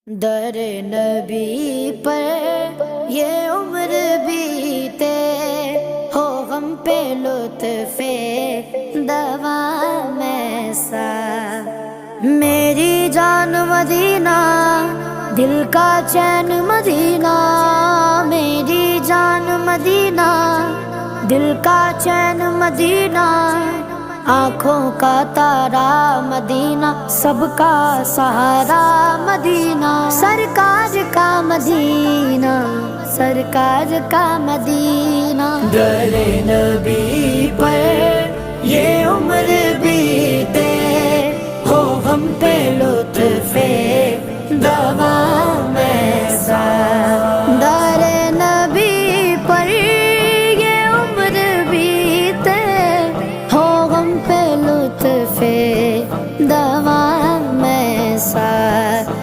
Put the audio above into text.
در نبی پر یہ عمر بیتے، ہو غم پہ لطف دوام ایسا۔ میری جان مدینہ، دل کا چین مدینہ، میری جان مدینہ، دل کا چین مدینہ، آنکھوں کا تارا مدینہ، سب کا سہارا مدینہ، سرکار کا مدینہ، سرکار کا مدینہ۔ در نبی پر یہ عمر بیتے، ہو ہم پہ لطف